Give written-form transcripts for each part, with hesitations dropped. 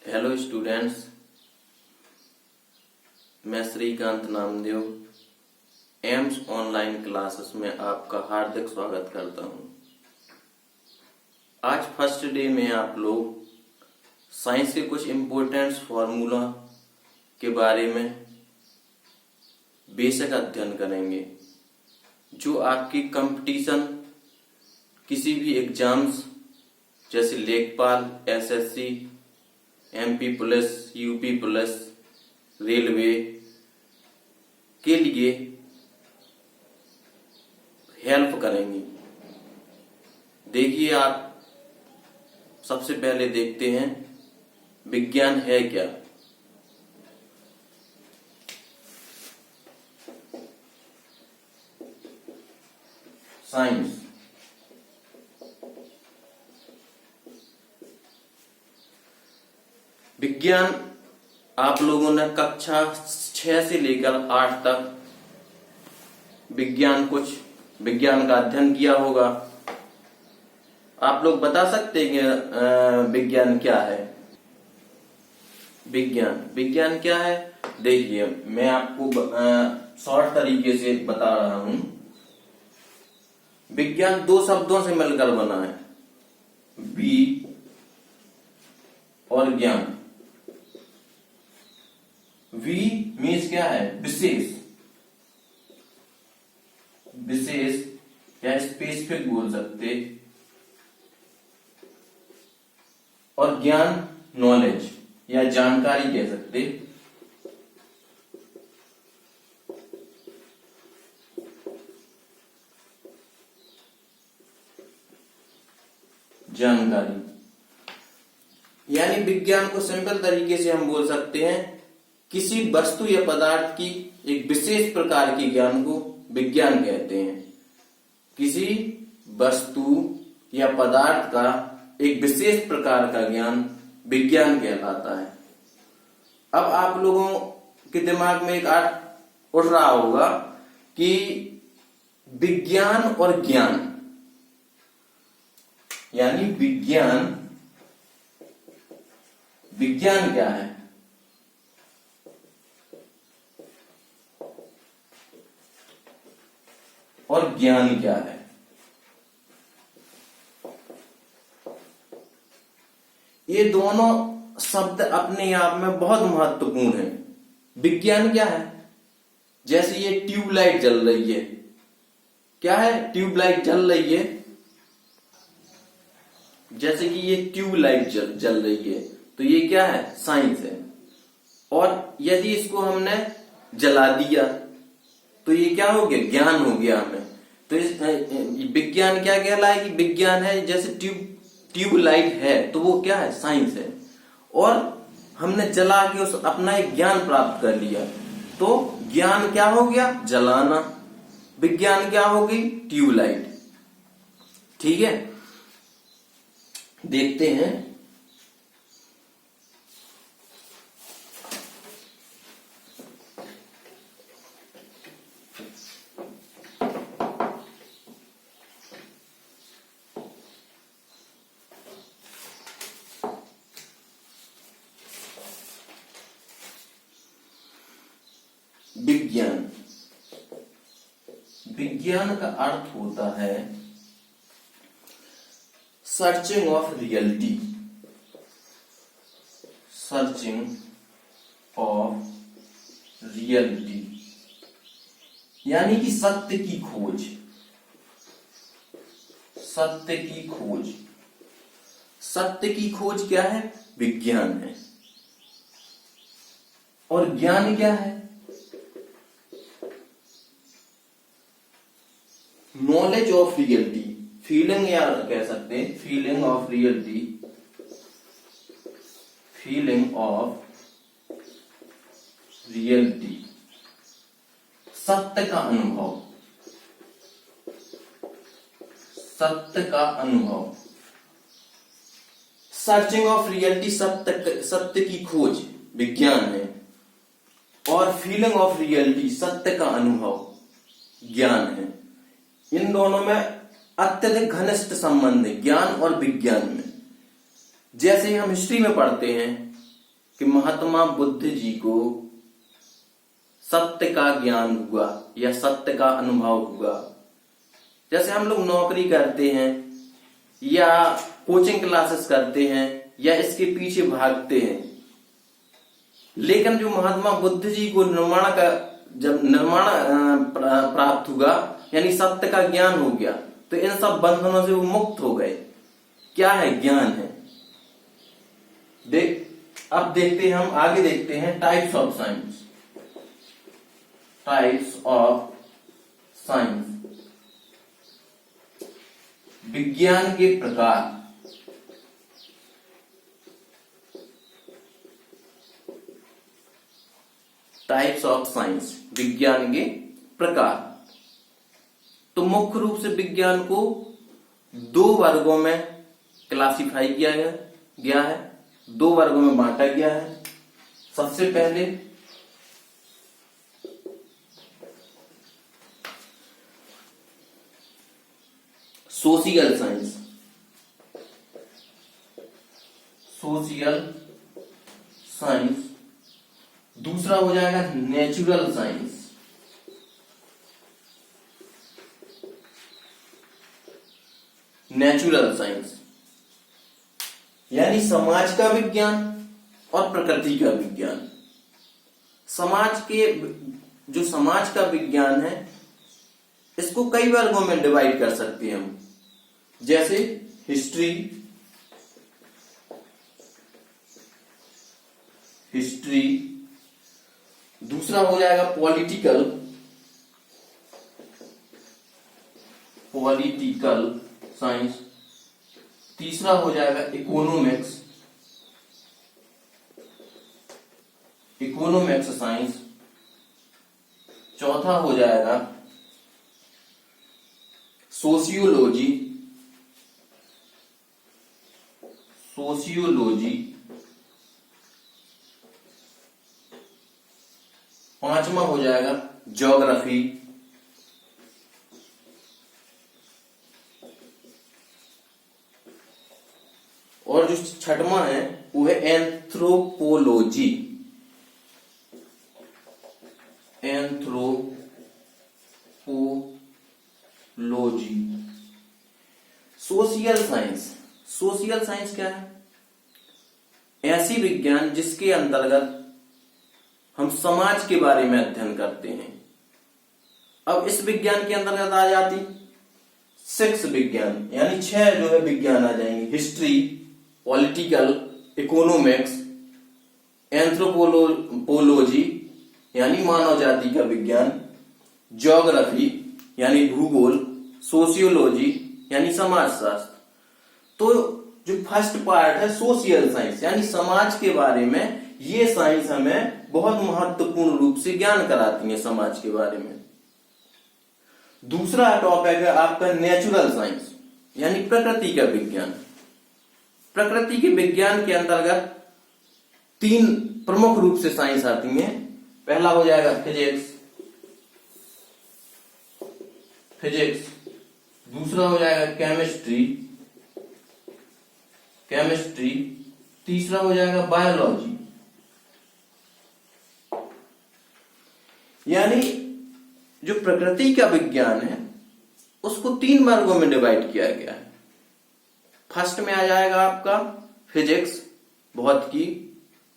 Hello students, मैं Shrikant Namdev Aims online classes में आपका हार्दिक स्वागत करता हूं। आज फर्स्ट डे में आप लोग साइंस के कुछ इम्पोर्टेंट फॉर्मूला के बारे में बेसिक अध्ययन करेंगे, जो आपकी कंपटीशन किसी भी एग्जाम्स जैसे लेखपाल, SSC, MP police, UP police, railway के लिए हेल्प करेंगी। देखिए, आप सबसे पहले देखते हैं विज्ञान है क्या। साइंस विज्ञान आप लोगों ने कक्षा 6 से लेकर 8 तक विज्ञान का अध्ययन किया होगा। आप लोग बता सकते हैं कि विज्ञान क्या है। विज्ञान क्या है, देखिए मैं आपको शॉर्ट तरीके से बता रहा हूं। विज्ञान 2 शब्दों से मिलकर बना है, वि और ज्ञान। वी मीन्स क्या है, विशेष या स्पेसिफिक बोल सकते, और ज्ञान नॉलेज या जानकारी कह सकते। जानकारी यानी विज्ञान को सिंपल तरीके से हम बोल सकते हैं, किसी वस्तु या पदार्थ की एक विशेष प्रकार के ज्ञान को विज्ञान कहते हैं। किसी वस्तु या पदार्थ का एक विशेष प्रकार का ज्ञान विज्ञान कहलाता है। अब आप लोगों के दिमाग में एक आर्ट उठ रहा होगा कि विज्ञान और ज्ञान यानी विज्ञान क्या है। और ज्ञान क्या है। ये दोनों शब्द अपने आप में बहुत महत्वपूर्ण हैं। विज्ञान क्या है, जैसे ये ट्यूबलाइट जल रही है, क्या है, ट्यूबलाइट जल रही है। जैसे कि ये ट्यूबलाइट जल रही है, तो ये क्या है, साइंस है। और यदि इसको हमने जला दिया तो ये क्या हो गया, ज्ञान हो गया हमें। तो इस विज्ञान क्या कहलाएगी, विज्ञान है। जैसे ट्यूबलाइट है तो वो क्या है, साइंस है। और हमने जला के उस अपना एक ज्ञान प्राप्त कर लिया, तो ज्ञान क्या हो गया, जलाना। विज्ञान क्या हो गई, ट्यूबलाइट। ठीक है, देखते हैं। विज्ञान का अर्थ होता है सर्चिंग ऑफ रियलिटी। यानी कि सत्य की खोज। सत्य की खोज क्या है, विज्ञान है। और ज्ञान क्या है, नॉलेज ऑफ रियलिटी, फीलिंग या कह सकते हैं फीलिंग ऑफ रियलिटी, सत्य का अनुभव। सर्चिंग ऑफ रियलिटी, सत्य की खोज विज्ञान है। और फीलिंग ऑफ रियलिटी, सत्य का अनुभव, ज्ञान है। इन दोनों में अत्यधिक घनिष्ठ संबंध है, ज्ञान और विज्ञान में। जैसे हम हिस्ट्री में पढ़ते हैं कि महात्मा बुद्ध जी को सत्य का ज्ञान हुआ या सत्य का अनुभव हुआ। जैसे हम लोग नौकरी करते हैं या कोचिंग क्लासेस करते हैं या इसके पीछे भागते हैं, लेकिन जो महात्मा बुद्ध जी को जब निर्माण प्राप्त हुआ यानी सत्य का ज्ञान हो गया, तो इन सब बंधनों से वो मुक्त हो गए। क्या है? ज्ञान है। अब देखते हैं, हम आगे देखते हैं types of science. Types of science, विज्ञान के प्रकार। टाइप्स ऑफ साइंस, विज्ञान के प्रकार। तो मुख्य रूप से विज्ञान को दो वर्गों में क्लासिफाई किया गया है, दो वर्गों में बांटा गया है। सबसे पहले सोशियल साइंस। Social science. दूसरा हो जाएगा नेचुरल साइंस। नेचुरल साइंस यानी समाज का विज्ञान और प्रकृति का विज्ञान। जो समाज का विज्ञान है, इसको कई वर्गों में डिवाइड कर सकते हैं हम, जैसे हिस्ट्री। दूसरा हो जाएगा पॉलिटिकल साइंस। तीसरा हो जाएगा इकोनॉमिक्स साइंस। चौथा हो जाएगा सोशियोलॉजी। पांचवा हो जाएगा ज्योग्राफी। और जो छठवां है वो है एंथ्रोपोलॉजी। सोशियल साइंस क्या है? ऐसी विज्ञान जिसके अंतर्गत हम समाज के बारे में अध्ययन करते हैं। अब इस विज्ञान के अंतर्गत आ जाती 6 विज्ञान, यानी 6 जो है विज्ञान आ जाएंगे। हिस्ट्री, पॉलिटिकल, इकोनॉमिक्स, एंथ्रोपोलॉजी यानी मानव जाति का विज्ञान, ज्योग्राफी यानी भूगोल, सोशियोलॉजी यानी समाजशास्त्र। तो जो फर्स्ट पार्ट है सोशियल साइंस यानी समाज के बारे में, ये साइंस हमें बहुत महत्वपूर्ण रूप से ज्ञान कराती है समाज के बारे में। दूसरा टॉपिक है आपका नेचुरल साइंस यानी प्रकृति का विज्ञान। प्रकृति के विज्ञान के अंतर्गत 3 प्रमुख रूप से साइंस आती हैं। पहला हो जाएगा फिजिक्स। दूसरा हो जाएगा केमिस्ट्री। तीसरा हो जाएगा बायोलॉजी। यानी जो प्रकृति का विज्ञान है उसको 3 वर्गों में डिवाइड किया गया है। फर्स्ट में आ जाएगा आपका फिजिक्स, भौतिकी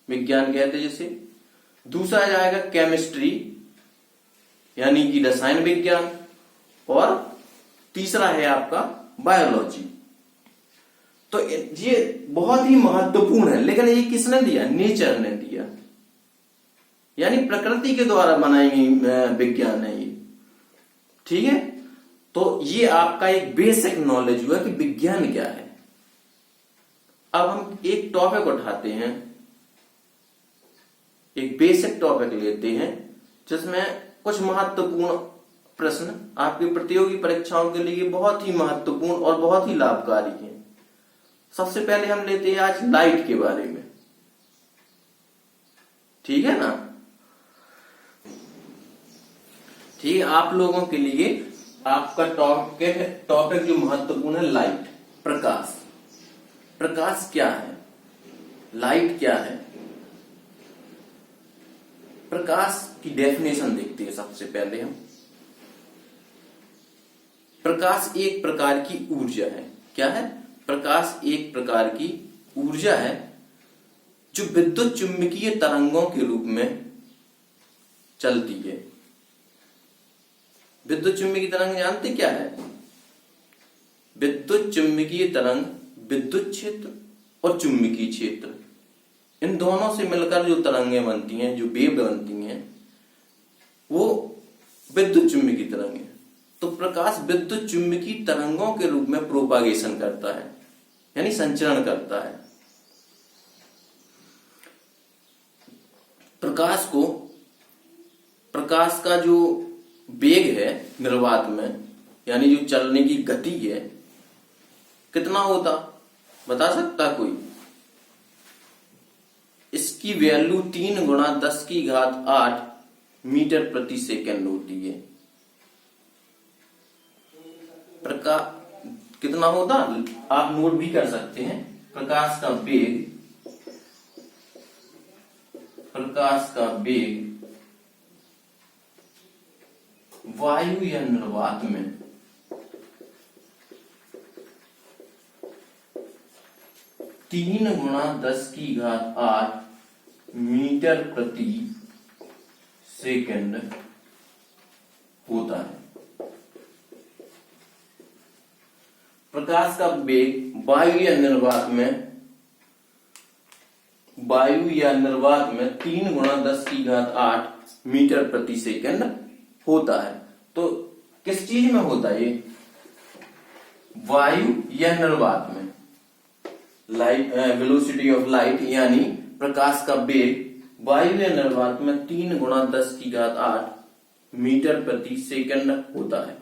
विज्ञान कहते हैं जिसे। दूसरा आ जाएगा केमिस्ट्री यानी कि रसायन विज्ञान। और तीसरा है आपका बायोलॉजी। तो ये बहुत ही महत्वपूर्ण है, लेकिन ये किसने दिया? नेचर ने दिया, यानी प्रकृति के द्वारा बनाई गई विज्ञान है ये। ठीक है, तो ये आपका एक बेसिक नॉलेज हुआ कि विज्ञान क्या है। अब हम एक टॉपिक उठाते हैं, एक बेसिक टॉपिक लेते हैं जिसमें कुछ महत्वपूर्ण प्रश्न आपकी प्रतियोगी परीक्षाओं के लिए बहुत ही महत्वपूर्ण और बहुत ही लाभकारी हैं। सबसे पहले हम लेते हैं आज लाइट के बारे में। ठीक है ना? ठीक है, आप लोगों के लिए आपका टॉपिक जो महत्वपूर्ण है लाइट, प्रकाश। प्रकाश क्या है? लाइट क्या है? प्रकाश की डेफिनेशन देखते हैं सबसे पहले हम। प्रकाश एक प्रकार की ऊर्जा है। क्या है? प्रकाश एक प्रकार की ऊर्जा है जो विद्युत चुंबकीय तरंगों के रूप में चलती है। विद्युत चुंबकीय तरंग जानते क्या है? विद्युत चुंबकीय तरंग विद्युत क्षेत्र और चुंबकीय क्षेत्र, इन दोनों से मिलकर जो तरंगें बनती हैं, जो वेव बनती हैं, वो विद्युत चुंबकीय तरंग है। तो प्रकाश विद्युत चुंबकीय तरंगों के रूप में प्रोपागेशन करता है, यानी संचरण करता है। प्रकाश का जो वेग है निर्वात में, यानी जो चलने की गति है, कितना होता बता सकता कोई? इसकी वैल्यू 3 गुणा 10 की घात 8 मीटर प्रति सेकंड होती है। प्रकाश कितना होता आप नोट भी कर सकते हैं। प्रकाश का वेग वायु या निर्वात में 3 गुणा 10 की घात 8 मीटर प्रति सेकंड होता है। प्रकाश का वेग वायु या निर्वात में 3 गुणा 10 की घात 8 मीटर प्रति सेकंड होता है। तो किस चीज में होता है ये? वायु या निर्वात में। लाइट वेलोसिटी ऑफ लाइट यानी प्रकाश का वेग वायु या निर्वात में 3 गुणा 10 की घात 8 मीटर प्रति सेकंड होता है।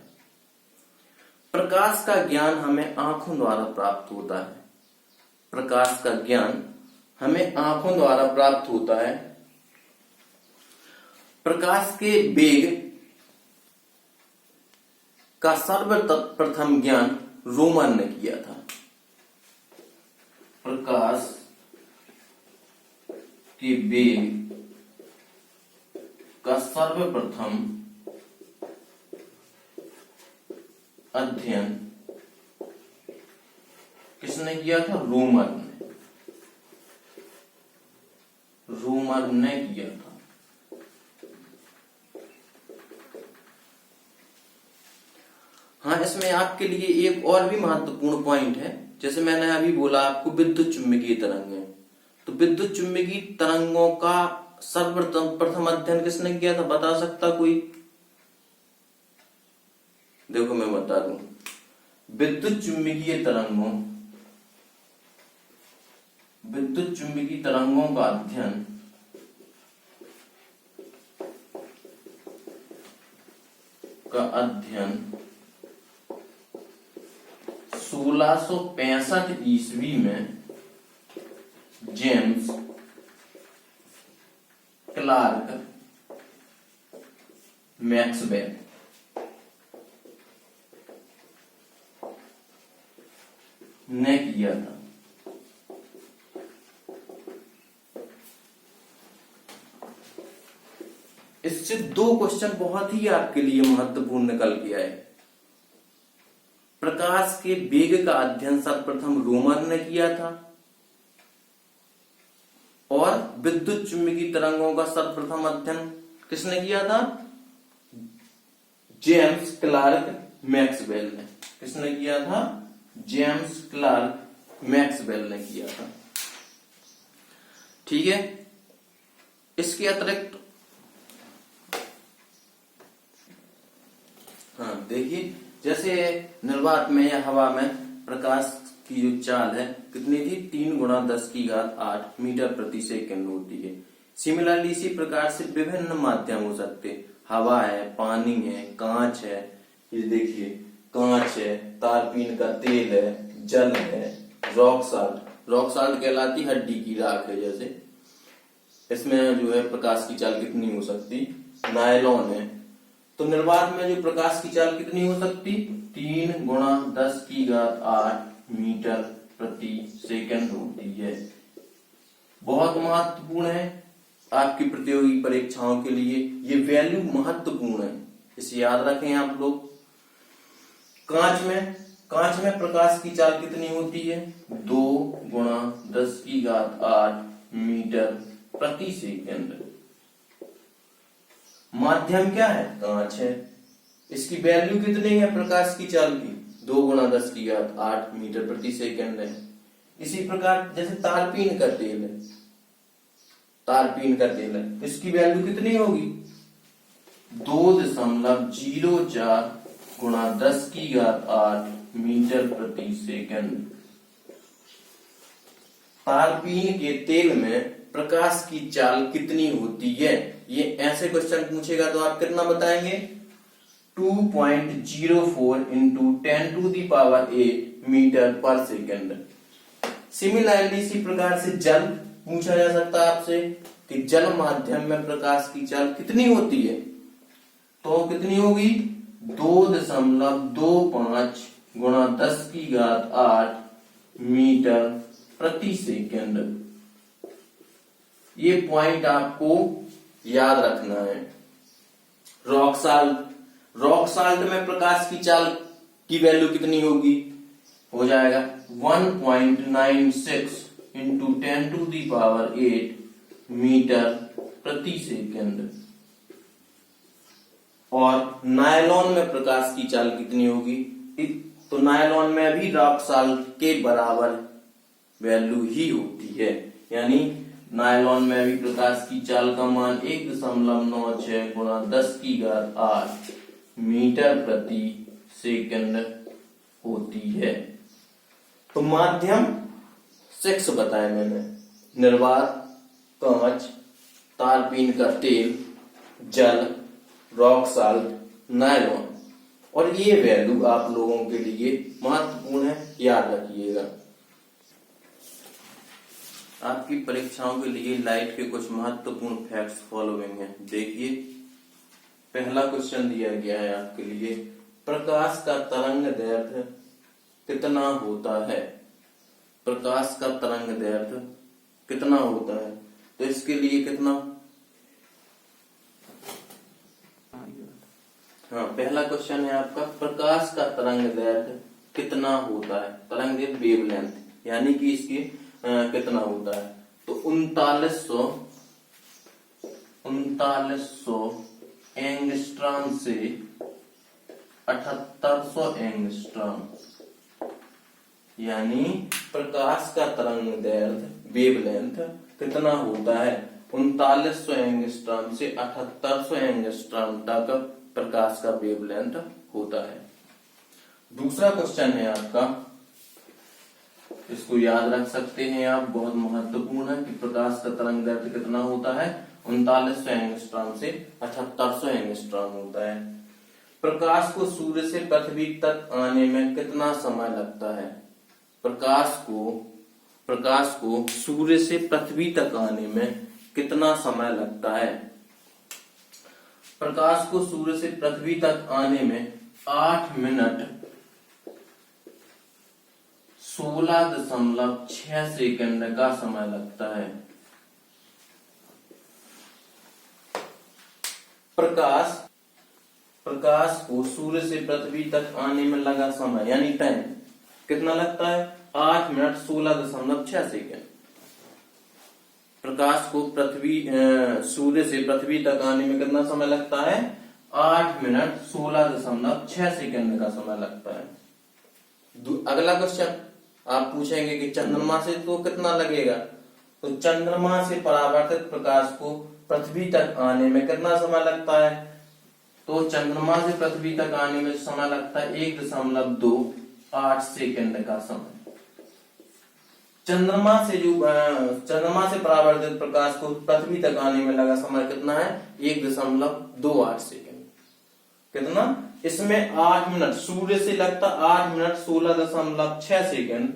प्रकाश का ज्ञान हमें आंखों द्वारा प्राप्त होता है। प्रकाश का ज्ञान हमें आंखों द्वारा प्राप्त होता है। प्रकाश के वेग का सर्वप्रथम ज्ञान रोमन ने किया था। प्रकाश के वेग का सर्वप्रथम अध्ययन किसने किया था? रोमर ने किया था। हाँ, इसमें आपके लिए एक और भी महत्वपूर्ण पॉइंट है। जैसे मैंने अभी बोला आपको विद्युत चुंबकीय तरंग है, तो विद्युत चुंबकीय तरंगों का सर्वप्रथम अध्ययन किसने किया था? बता सकता कोई? देखो मैं बता दूं, विद्युत चुंबकीय तरंगों का अध्ययन का अध्ययन 1665 ईस्वी में जेम्स क्लार्क मैक्सवेल ने किया था। इससे दो क्वेश्चन बहुत ही आपके लिए महत्वपूर्ण निकल के आए। प्रकाश के वेग का अध्ययन सर्वप्रथम रोमर ने किया था और विद्युत चुंबकीय तरंगों का सर्वप्रथम अध्ययन किसने किया था? जेम्स क्लार्क मैक्सवेल ने। किसने किया था? जेम्स क्लार्क मैक्सवेल ने किया था। ठीक है। इसके अतिरिक्त हाँ देखिए, जैसे निर्वात में या हवा में प्रकाश की जो चाल है कितनी थी? 3 गुणा 10 की घात 8 मीटर प्रति सेकंड होती है। सिमिलरली इसी प्रकार से विभिन्न माध्यम हो सकते, हवा है, पानी है, कांच है, ये देखिए कांच है, तारपीन का तेल है, जल है, रॉक साल्ट कहलाती हड्डी की राख है। जैसे इसमें जो है प्रकाश की चाल कितनी हो सकती? नायलॉन है। तो निर्वात में जो प्रकाश की चाल कितनी हो सकती? 3 गुणा 10 की घात 8 मीटर प्रति सेकंड होती है। बहुत महत्वपूर्ण है। आपकी प्रतियोगी परीक्षाओं के लिए ये वैल्यू महत्वपूर्ण है, इसे याद रखें आप लोग। कांच में प्रकाश की चाल कितनी होती है? 2 गुणा 10⁸ मीटर प्रति सेकंड। माध्यम क्या है? कांच है। इसकी वैल्यू कितनी है प्रकाश की चाल की? 2 गुणा 10⁸ मीटर प्रति सेकंड है। इसी प्रकार जैसे तारपीन का तेल है, इसकी वैल्यू कितनी होगी? 2.04 गुणा 10⁸ मीटर प्रति सेकंड। तारपीन के तेल में प्रकाश की चाल कितनी होती है? ये ऐसे क्वेश्चन पूछेगा तो आप कितना बताएंगे? 2.04 इंटू 10⁸ मीटर पर सेकंड। सिमिलरली इसी प्रकार से जल पूछा जा सकता है आपसे कि जल माध्यम में प्रकाश की चाल कितनी होती है, तो कितनी होगी? 2.25 गुणा 10⁸ मीटर प्रति सेकंड। ये पॉइंट आपको याद रखना है। रॉक साल्ट में प्रकाश की चाल की वैल्यू कितनी होगी? हो जाएगा 1.96 इंटू 10⁸ मीटर प्रति सेकंड। और नायलॉन में प्रकाश की चाल कितनी होगी? तो नायलॉन में भी रॉक साल्ट के बराबर वैल्यू ही होती है, यानी नायलॉन में भी प्रकाश की चाल का मान 1.96 गुणा 10⁸ मीटर प्रति सेकंड होती है। तो माध्यम 6 बताए मैंने, निर्वात, कांच, तारपीन का तेल, जल, रॉक साल्ट, नायलॉन। और ये वैल्यू आप लोगों के लिए महत्वपूर्ण है, याद रखिएगा। आपकी परीक्षाओं के लिए लाइट के कुछ महत्वपूर्ण फैक्ट्स फॉलोइंग हैं। देखिए, पहला क्वेश्चन दिया गया है आपके लिए, प्रकाश का तरंगदैर्घ्य कितना होता है? प्रकाश का तरंगदैर्घ्य कितना होता है? तो इसके लिए कितना, हाँ, पहला क्वेश्चन है आपका, प्रकाश का तरंगदैर्घ्य कितना होता है? तरंगदैर्घ्य वेवलेंथ, यानी कि इसकी कितना होता है? तो 3900 एंगस्ट्रॉम से 7800 एंगस्ट्रॉम, यानी प्रकाश का तरंगदैर्घ्य वेवलेंथ कितना होता है? 3900 एंगस्ट्रॉम से 7800 एंगस्ट्रॉम तक प्रकाश का वेवलेंथ होता है। दूसरा क्वेश्चन है आपका, इसको याद रख सकते हैं आप, बहुत महत्वपूर्ण है कि प्रकाश का तरंगदैर्घ्य कितना होता है? 3900 एंगस्ट्रॉम से 7800 एंगस्ट्रॉम होता है। प्रकाश को सूर्य से पृथ्वी तक आने में कितना समय लगता है? प्रकाश को सूर्य से पृथ्वी तक आने में कितना समय लगता है? प्रकाश को सूर्य से पृथ्वी तक आने में 8 मिनट 16.6 सेकंड का समय लगता है। प्रकाश को सूर्य से पृथ्वी तक आने में लगा समय, यानी टाइम कितना लगता है? 8 मिनट 16.6 सेकंड। प्रकाश को सूर्य से पृथ्वी तक आने में कितना समय लगता है? 8 मिनट 16.6 सेकंड का समय लगता है। अगला क्वेश्चन आप पूछेंगे कि चंद्रमा से तो कितना लगेगा? तो चंद्रमा से परावर्तित प्रकाश को पृथ्वी तक आने में कितना समय लगता है? तो चंद्रमा से पृथ्वी तक आने में समय लगता है 1.28 सेकंड का समय। चंद्रमा से परावर्तित प्रकाश को पृथ्वी तक आने में लगा समय कितना है? 1.28 सेकंड। कितना? इसमें 8 मिनट, सूर्य से लगता 8 मिनट 16.6 सेकंड,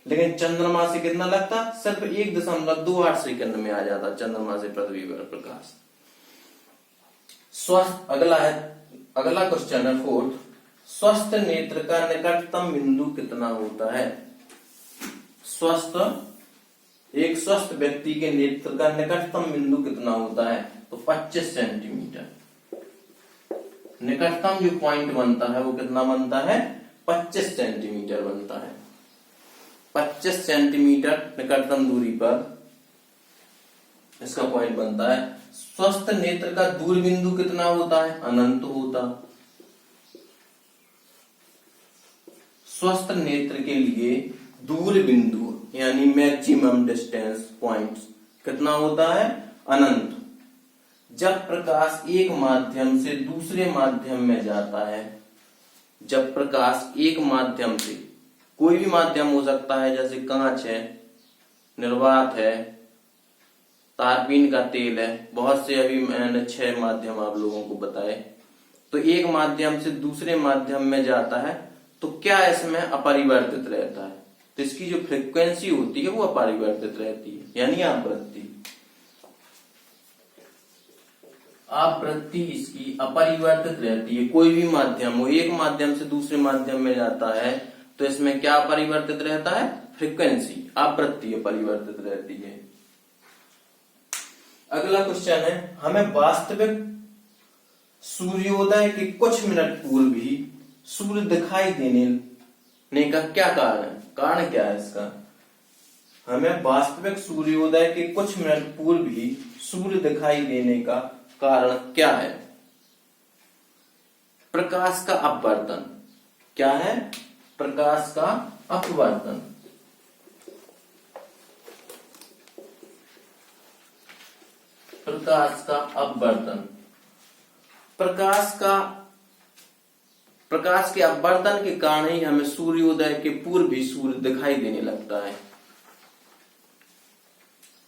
लेकिन चंद्रमा से कितना लगता? सिर्फ 1.28 सेकंड में आ जाता चंद्रमा से पृथ्वी पर प्रकाश। अगला क्वेश्चन है 4th, स्वस्थ नेत्र का निकटतम बिंदु कितना होता है? स्वस्थ एक स्वस्थ व्यक्ति के नेत्र का निकटतम बिंदु कितना होता है? तो 25 सेंटीमीटर। निकटतम जो पॉइंट बनता है वो कितना बनता है? 25 सेंटीमीटर बनता है। 25 सेंटीमीटर निकटतम दूरी पर इसका पॉइंट बनता है। स्वस्थ नेत्र का दूर बिंदु कितना होता है? अनंत होता। स्वस्थ नेत्र के लिए दूर बिंदु यानी मैक्सिमम डिस्टेंस पॉइंट कितना होता है? अनंत। जब प्रकाश एक माध्यम से दूसरे माध्यम में जाता है, जब प्रकाश एक माध्यम से, कोई भी माध्यम हो सकता है, जैसे कांच है, निर्वात है, तारपीन का तेल है, बहुत से अभी मैंने 6 माध्यम आप लोगों को बताए। तो एक माध्यम से दूसरे माध्यम में जाता है तो क्या इसमें अपरिवर्तित रहता है? तो इसकी जो फ्रीक्वेंसी होती है वो अपरिवर्तित रहती है, यानी आवृत्ति। आवृत्ति इसकी अपरिवर्तित रहती है। कोई भी माध्यम हो, एक माध्यम से दूसरे माध्यम में जाता है तो इसमें क्या परिवर्तित रहता है? फ्रीक्वेंसी, आवृत्ति अपरिवर्तित रहती है। अगला क्वेश्चन है, हमें वास्तविक सूर्योदय के कुछ मिनट पूर्व ही सूर्य दिखाई देने का क्या कारण है? कारण क्या है इसका? हमें वास्तविक सूर्योदय के कुछ मिनट पूर्व ही सूर्य दिखाई देने का कारण क्या है? प्रकाश का अपवर्तन। क्या है? प्रकाश का अपवर्तन। प्रकाश का अपवर्तन। प्रकाश के अपवर्तन के कारण ही हमें सूर्योदय के पूर्व भी सूर्य दिखाई देने लगता है।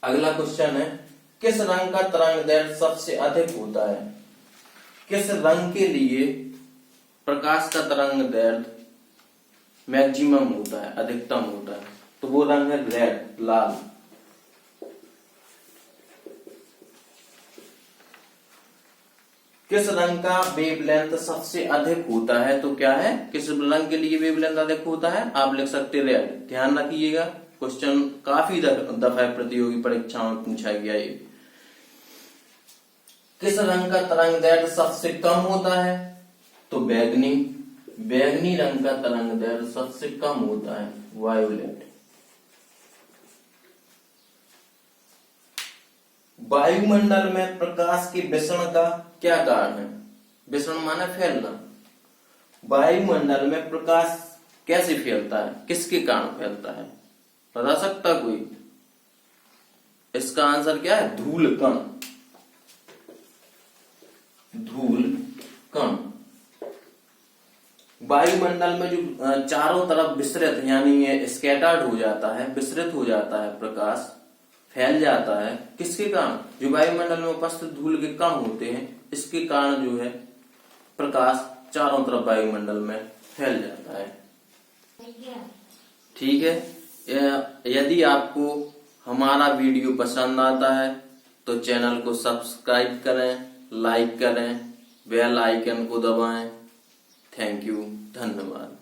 अगला क्वेश्चन है, किस रंग का तरंगदैर्घ्य सबसे अधिक होता है? किस रंग के लिए प्रकाश का तरंगदैर्घ्य मैक्सिमम होता है, अधिकतम होता है? तो वो रंग है रेड, लाल। किस रंग का वेवलेंथ सबसे अधिक होता है? तो क्या है? किस रंग के लिए वेवलेंथ अधिक होता है? आप लिख सकते हैं रेड। ध्यान रखिएगा, क्वेश्चन काफी दफा प्रतियोगी परीक्षाओं में पूछा गया है। किस रंग का तरंगदैर्घ्य सबसे कम होता है? तो बैगनी। बैगनी रंग का तरंगदैर्घ्य सबसे कम होता है, वायोलेट। वायुमंडल में प्रकाश के विसरण का क्या कारण है? विसरण माने फैलना। वायुमंडल में प्रकाश कैसे फैलता है? किसके कारण फैलता है? बता सकता कोई? इसका आंसर क्या है? धूल कण। धूल कण। वायुमंडल में जो चारों तरफ विस्तृत यानी स्कैटर्ड हो जाता है, विस्तृत हो जाता है, प्रकाश फैल जाता है, किसके कारण? जो वायुमंडल में उपस्थित धूल के कण होते हैं, इसके कारण जो है प्रकाश चारों तरफ वायुमंडल में फैल जाता है। ठीक है। यदि आपको हमारा वीडियो पसंद आता है तो चैनल को सब्सक्राइब करें, लाइक करें, बेल आइकन को दबाएं। थैंक यू, धन्यवाद।